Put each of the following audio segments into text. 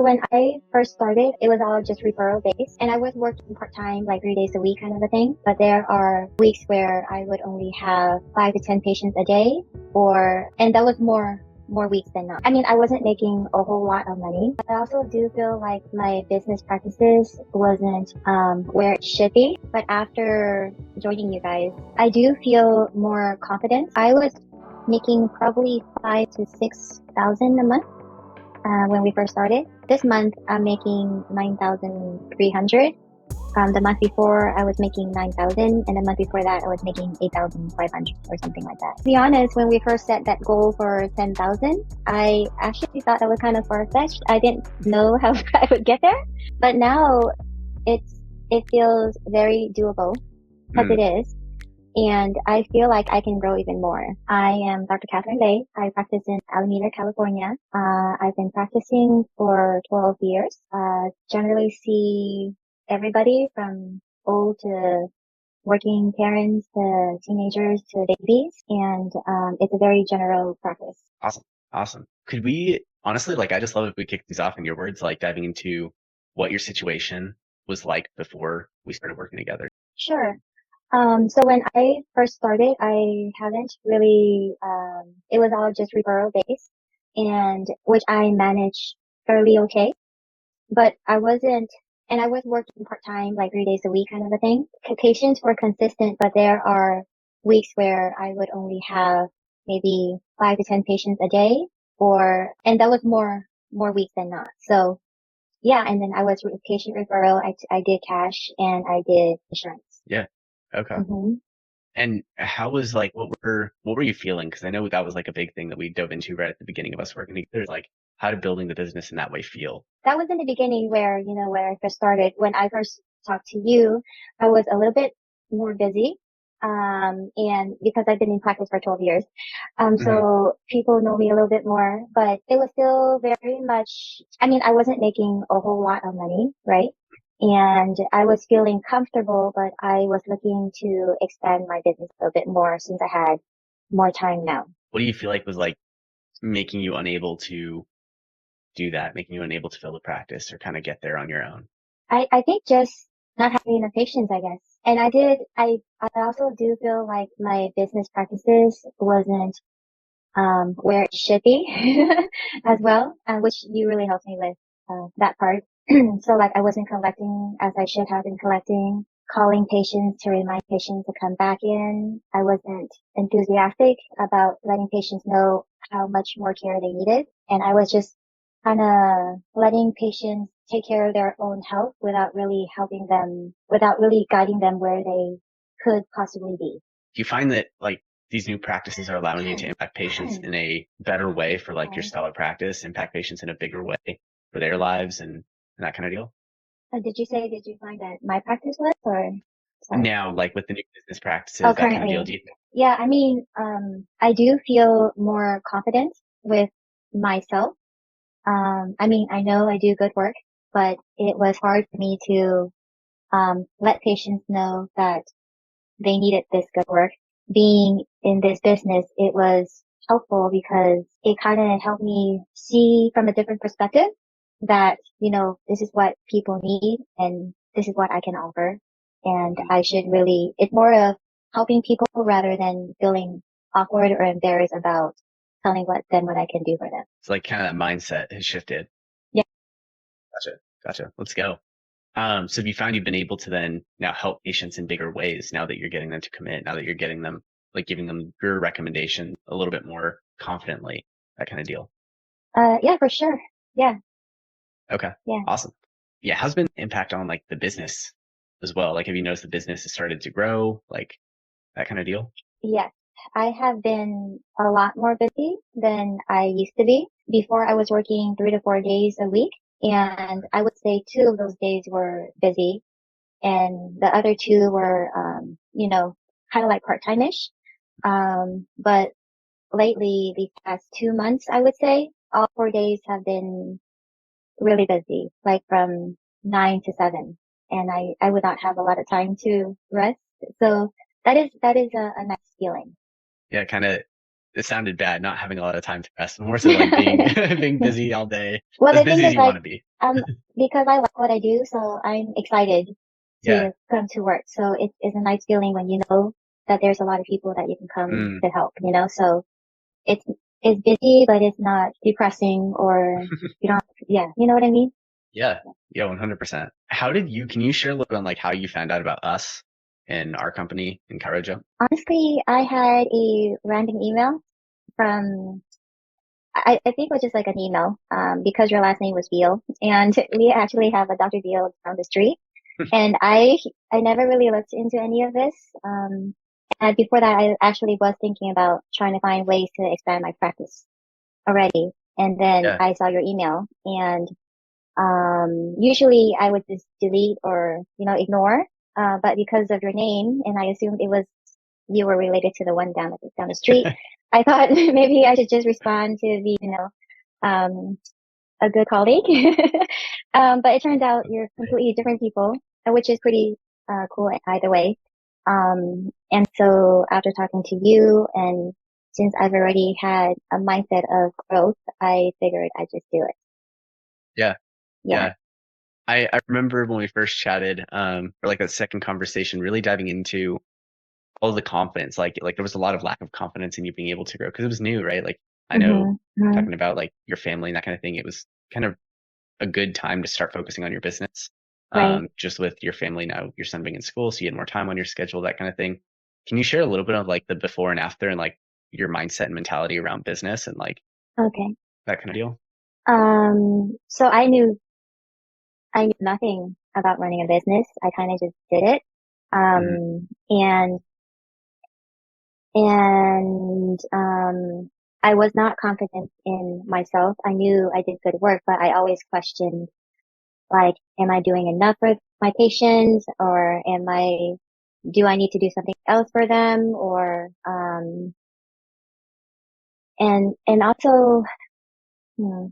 When I first started, it was all just referral based, and I was working part-time, like 3 days a week kind of a thing. But there are weeks where I would only have 5 to 10 patients a day, and that was more weeks than not. I mean, I wasn't making a whole lot of money, but I also do feel like my business practices wasn't where it should be. But after joining you guys, I do feel more confident. I was making probably 5 to 6 thousand a month when we first started. This month, I'm making 9,300. The month before, I was making 9,000, and the month before that, I was making 8,500 or something like that. To be honest, when we first set that goal for 10,000, I actually thought that was kind of far-fetched. I didn't know how I would get there, but now it feels very doable because it is. And I feel like I can grow even more. I am Dr. Catherine Lay. I practice in Alameda, California. I've been practicing for 12 years. Generally see everybody from old to working parents to teenagers to babies. And it's a very general practice. Awesome. Could we honestly, I just love if we kick these off in your words, diving into what your situation was like before we started working together. Sure. So when I first started, I haven't really, it was all just referral based, and which I managed fairly okay, but I wasn't, and I was working part-time, like 3 days a week kind of a thing. Patients were consistent, but there are weeks where I would only have maybe 5 to 10 patients a day, and that was more weeks than not. So yeah, and then I was patient referral. I did cash and I did insurance. Yeah. Okay. Mm-hmm. And how was what were you feeling? Because I know that was a big thing that we dove into right at the beginning of us working together. How did building the business in that way feel? That was in the beginning where I first started. When I first talked to you, I was a little bit more busy. And because I've been in practice for 12 years. So people know me a little bit more, but it was still very much, I mean, I wasn't making a whole lot of money, right? And I was feeling comfortable, but I was looking to expand my business a bit more since I had more time now. What do you feel like was making you unable to do that, making you unable to fill the practice or kind of get there on your own? I think just not having enough patience, I guess. And I also do feel like my business practices wasn't, where it should be as well, which you really helped me with, that part. So I wasn't collecting as I should have been collecting, calling patients to remind patients to come back in. I wasn't enthusiastic about letting patients know how much more care they needed. And I was just kind of letting patients take care of their own health without really guiding them where they could possibly be. Do you find that these new practices are allowing you to impact patients in a better way for your stellar practice, impact patients in a bigger way for their lives and that kind of deal? Did you find that my practice was, or? Sorry. Now, with the new business practices, Oh, that kind of currently. deal, do you think? Yeah, I mean, I do feel more confident with myself. I mean, I know I do good work, but it was hard for me to, let patients know that they needed this good work. Being in this business, it was helpful because it kind of helped me see from a different perspective that, this is what people need and this is what I can offer. And it's more of helping people rather than feeling awkward or embarrassed about telling what I can do for them. It's kind of that mindset has shifted. Yeah. Gotcha. Let's go. So have you found you've been able to then now help patients in bigger ways now that you're getting them to commit, now that you're getting them, giving them your recommendation a little bit more confidently, that kind of deal? Yeah, for sure. Yeah. Okay. Yeah. Awesome. Yeah. How's been the impact on the business as well? Have you noticed the business has started to grow, that kind of deal? Yes. I have been a lot more busy than I used to be. Before I was working 3 to 4 days a week, and I would say 2 of those days were busy and the other 2 were, kind of like part-time-ish. But lately, the past 2 months, I would say all 4 days have been really busy, from 9 to 7. And I would not have a lot of time to rest. So that is a nice feeling. Yeah. It sounded bad not having a lot of time to rest, more so being, being busy all day. Well, As the thing busy as is you want to be. Um, because I like what I do, so I'm excited Yeah. to come to work. So it's a nice feeling when you know that there's a lot of people that you can come Mm. to help, you know? So it's, it's busy, but it's not depressing or you don't, yeah, you know what I mean? Yeah. Yeah, 100%. Can you share a little bit on like how you found out about us and our company in Karajo? Honestly, I had a random email from, I think it was just like an email, because your last name was Beal and we actually have a Dr. Beal down the street. And I never really looked into any of this. And before that, I actually was thinking about trying to find ways to expand my practice already. And then Yeah. I saw your email and, usually I would just delete or, ignore. But because of your name and I assumed it was, you were related to the one down the street, I thought maybe I should just respond to the, um, a good colleague. But it turns out you're completely different people, which is pretty cool either way. And so after talking to you and since I've already had a mindset of growth, I figured I'd just do it. Yeah. Yeah. Yeah. I remember when we first chatted, or like that second conversation, really diving into all the confidence. Like there was a lot of lack of confidence in you being able to grow because it was new, right? Like I know hmm hmm talking about like your family and that kind of thing, it was kind of a good time to start focusing on your business. Right. Just with your family now, your son being in school, so you had more time on your schedule, that kind of thing. Can you share a little bit of like the before and after and like your mindset and mentality around business and like Okay. that kind of deal? So I knew nothing about running a business. I kind of just did it. Mm, And I was not confident in myself. I knew I did good work, but I always questioned, like, am I doing enough for my patients or do I need to do something else for them? Or, and also, hmm,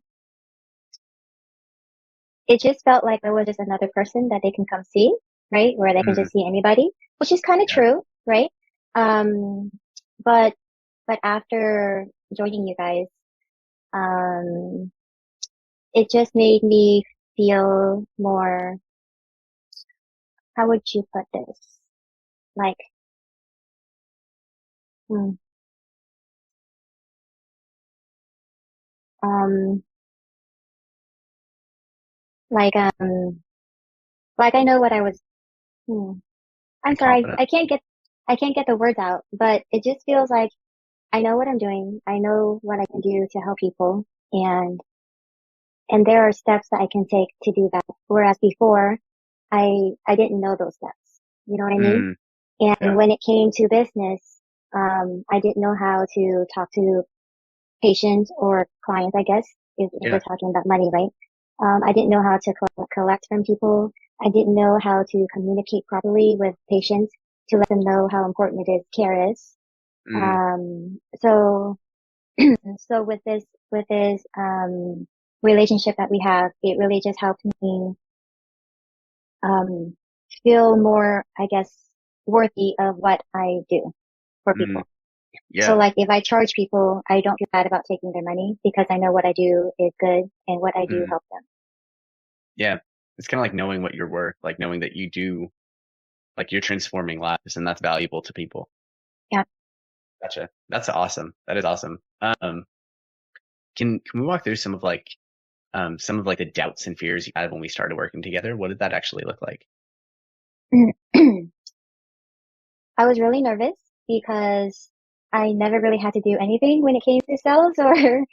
it just felt like I was just another person that they can come see, right? Where they can mm, just see anybody, which is kind of yeah, true, right? Um, but, but after joining you guys, um, it just made me feel more, how would you put this? Like, hmm, um, like, um, like I know what I was, hmm, I'm like sorry, confident. I can't get the words out, but it just feels like I know what I'm doing. I know what I can do to help people and, and there are steps that I can take to do that. Whereas before, I didn't know those steps. You know what I mean? Mm, And yeah, when it came to business, I didn't know how to talk to patients or clients, I guess, if we're yeah, talking about money, right? I didn't know how to collect from people. I didn't know how to communicate properly with patients to let them know how important it is care is. mm, So, so with this, relationship that we have, it really just helped me, um, feel more, I guess, worthy of what I do for mm, people. So yeah, like if I charge people, I don't feel bad about taking their money because I know what I do is good and what I do mm, helps them. yeah. It's kind of like knowing what you're worth, like knowing that you do, like you're transforming lives and that's valuable to people. Yeah. Gotcha. That's awesome. That is awesome. Can we walk through some of like the doubts and fears you had when we started working together? What did that actually look like? I was really nervous because I never really had to do anything when it came to sales or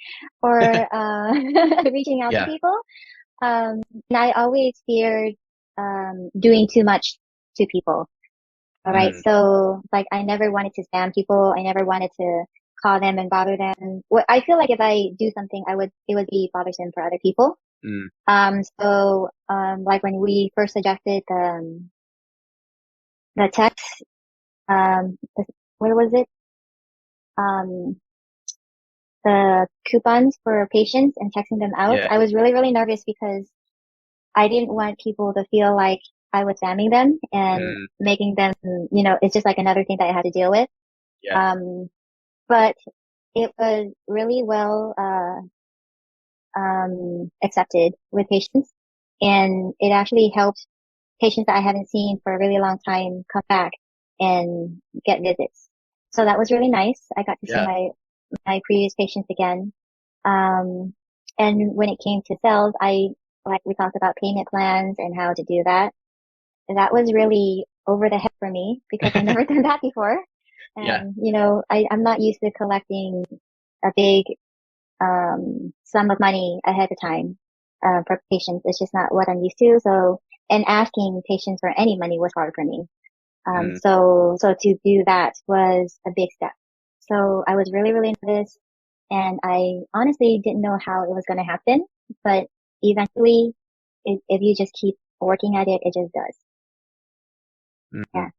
reaching out to Yeah. people. And I always feared doing too much to people. All right. Mm, So like I never wanted to spam people. I never wanted to call them and bother them. What I feel like if I do something, it would be bothersome for other people. mm, Like when we first suggested the text, where was it? Um, the coupons for patients and texting them out. yeah. I was really, really nervous because I didn't want people to feel like I was spamming them and Mm, making them, it's just like another thing that I had to deal with. yeah. Um, but it was really well, accepted with patients. And it actually helps patients that I haven't seen for a really long time come back and get visits. So that was really nice. I got to see Yeah. my previous patients again. Um, and when it came to sales, like we talked about payment plans and how to do that. That was really over the head for me because I never done that before. Yeah. And, I'm not used to collecting a big, sum of money ahead of time, for patients. It's just not what I'm used to. So, and asking patients for any money was hard for me. Mm, So to do that was a big step. So I was really, really nervous and I honestly didn't know how it was going to happen, but eventually if you just keep working at it, it just does. mm, Yeah.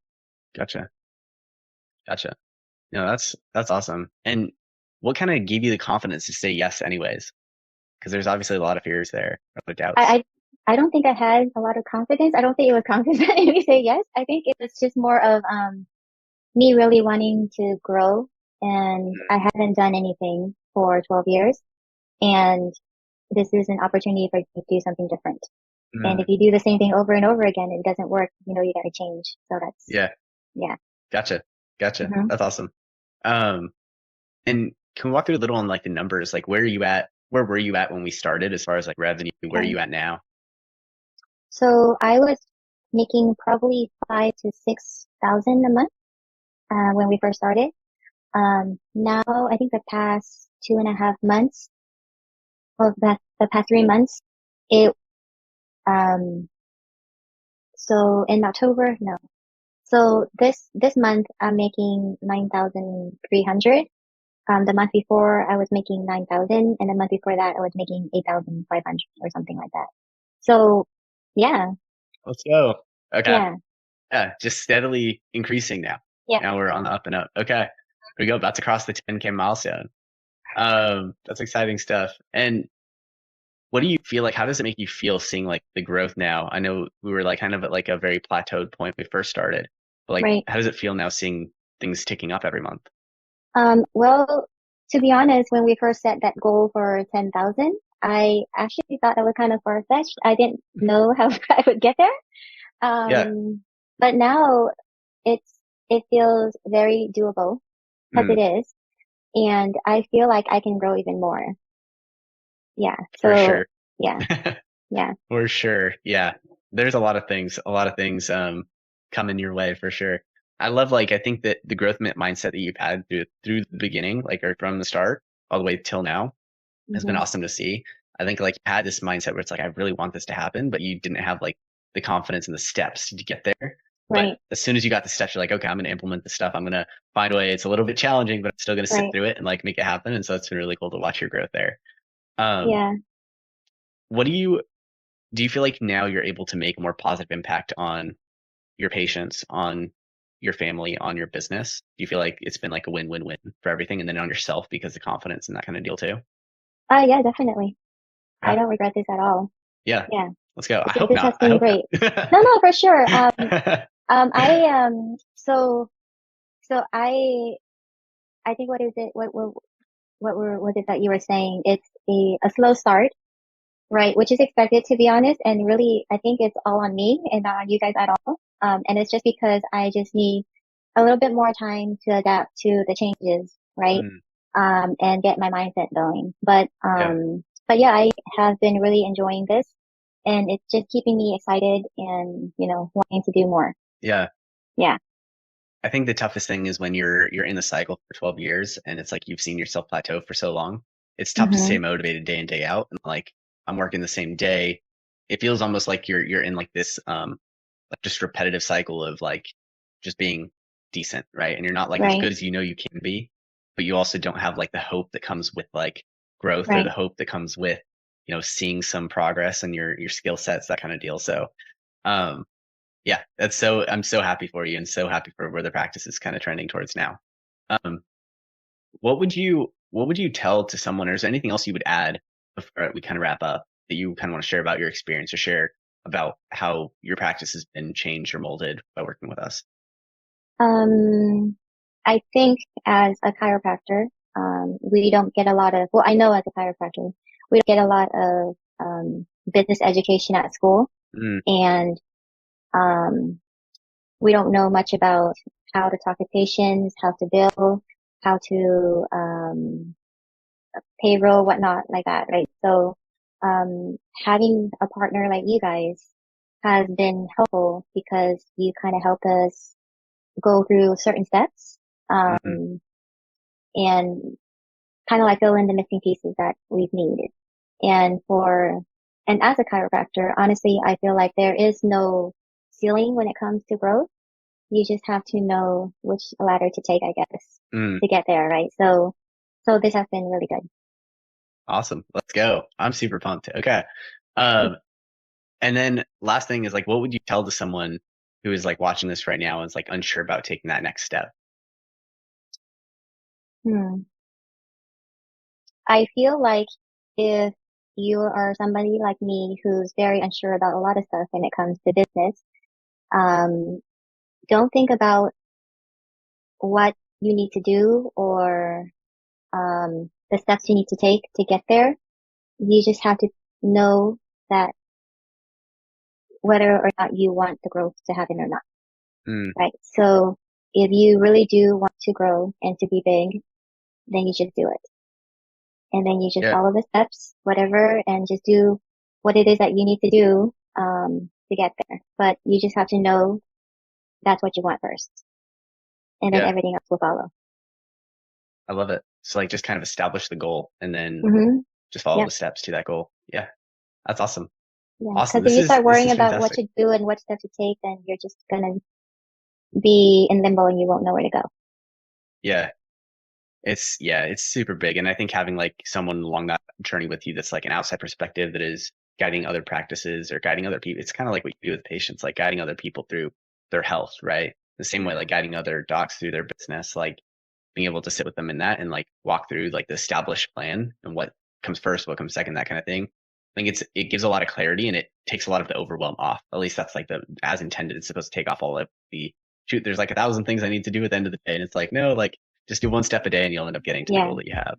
gotcha. Gotcha. No, that's awesome. And what kind of gave you the confidence to say yes anyways? Because there's obviously a lot of fears there, a lot of doubts. I, I don't think I had a lot of confidence. I don't think it was confidence that made me say yes. I think it was just more of, me really wanting to grow and I haven't done anything for 12 years and this is an opportunity for you to do something different. And Mm, if you do the same thing over and over again, it doesn't work, you got to change. So that's, yeah. yeah. Gotcha. Gotcha. hmm That's awesome. Um, and can we walk through a little on like the numbers? Like where are you at? Where were you at when we started as far as like revenue? Where are Okay. you at now? So I was making probably 5 to 6 thousand a month, when we first started. Now I think the past 2.5 months, well, the past 3 months, it, um, so in October, no. So this month I'm making 9,300. The month before I was making 9,000 and the month before that I was making 8,500 or something like that. So yeah, Let's go. Okay. yeah, Yeah. Just steadily increasing now. yeah. Now we're on the up and up. Okay. Here we go. About to cross the 10K milestone. That's exciting stuff. And what do you feel like? How does it make you feel seeing like the growth now? I know we were like kind of at like a very plateaued point when we first started, but like, Right. how does it feel now seeing things ticking up every month? Well, to be honest, when we first set that goal for 10,000, I actually thought that was kind of far-fetched. I didn't know how I would get there. Yeah. But now it's, it feels very doable because Mm, it is. And I feel like I can grow even more. Yeah. for So sure. yeah, yeah. For sure. Yeah. There's a lot of things, coming your way for sure. I love, like, I think that the growth mindset that you've had through the beginning, like, or from the start all the way till now has been hmm awesome to see. I think like you had this mindset where it's like, I really want this to happen, but you didn't have like the confidence and the steps to get there. But Right, as soon as you got the steps, you're like, okay, I'm going to implement this stuff. I'm going to find a way. It's a little bit challenging, but I'm still going to sit right. through it and like make it happen. And so it's been really cool to watch your growth there. Um, Yeah. what do you feel like now you're able to make a more positive impact on your patients, on your family, on your business? Do you feel like it's been like a win-win-win for everything and then on yourself because of confidence and that kind of deal too? Yeah, definitely. I Yeah. don't regret this at all. Yeah. Yeah. Let's go. I hope This has not. I been hope great. not. No, no, for sure. So I think what is it? Was it that you were saying? It's a slow start, right? Which is expected, to be honest. And really, I think it's all on me and not on you guys at all. And it's just because I just need a little bit more time to adapt to the changes, right? Mm, And get my mindset going. yeah. But yeah, I have been really enjoying this and it's just keeping me excited and, wanting to do more. Yeah. Yeah. I think the toughest thing is when you're in the cycle for 12 years and it's like you've seen yourself plateau for so long. It's tough to stay hmm motivated day in, day out. And like I'm working the same day. It feels almost like you're in like this like just repetitive cycle of like just being decent, right? And you're not like as Right. good as you know you can be, but you also don't have like the hope that comes with like growth or the Right. hope that comes with, seeing some progress in your skill sets, that kind of deal. So um yeah, I'm so happy for you and so happy for where the practice is kind of trending towards now. Um, what would you tell to someone, or is there anything else you would add before we kind of wrap up that you kind of want to share about your experience or share about how your practice has been changed or molded by working with us? Um, I think as a chiropractor, we don't get a lot of, well, I know as a chiropractor, we don't get a lot of, business education at school, Mm, and um, we don't know much about how to talk to patients, how to bill, how to payroll, whatnot, like that, right? So having a partner like you guys has been helpful because you kind of help us go through certain steps mm, and kind of like fill in the missing pieces that we've needed. And and as a chiropractor, honestly, I feel like there is no ceiling when it comes to growth. You just have to know which ladder to take, I guess, mm. to get there, right? So this has been really good. Awesome. Let's go. I'm super pumped. Okay. Um, and then last thing is like, what would you tell to someone who is like watching this right now and is like unsure about taking that next step? Hmm. I feel like if you are somebody like me who's very unsure about a lot of stuff when it comes to business, um, don't think about what you need to do or the steps you need to take to get there. You just have to know that whether or not you want the growth to happen or not, Mm, right? So if you really do want to grow and to be big, then you just do it. And then you just yeah. follow the steps, whatever, and just do what it is that you need to do, to get there. But you just have to know that's what you want first, and then Yeah. everything else will follow. I love it. So like just kind of establish the goal and then Mm-hmm. just follow Yep. the steps to that goal. Yeah. That's awesome. Yeah. Awesome. Because if you start This worrying is about what fantastic. to do and what steps to take, then you're just gonna be in limbo and you won't know where to go. Yeah. It's super big. And I think having like someone along that journey with you that's like an outside perspective that is guiding other practices or guiding other people. It's kind of like what you do with patients, like guiding other people through their health, right? The same way, like guiding other docs through their business, like being able to sit with them in that and like walk through like the established plan and what comes first, what comes second, that kind of thing. I think it gives a lot of clarity and it takes a lot of the overwhelm off. At least that's like the as intended. It's supposed to take off all of the shoot. There's like 1,000 things I need to do at the end of the day, and it's like no, like just do one step a day, and you'll end up getting to the Yeah. goal that you have.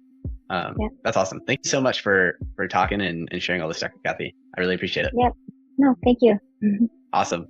Yep. That's awesome. Thank you so much for talking and sharing all this stuff, Kathy. I really appreciate it. Yep. No, thank you. Awesome.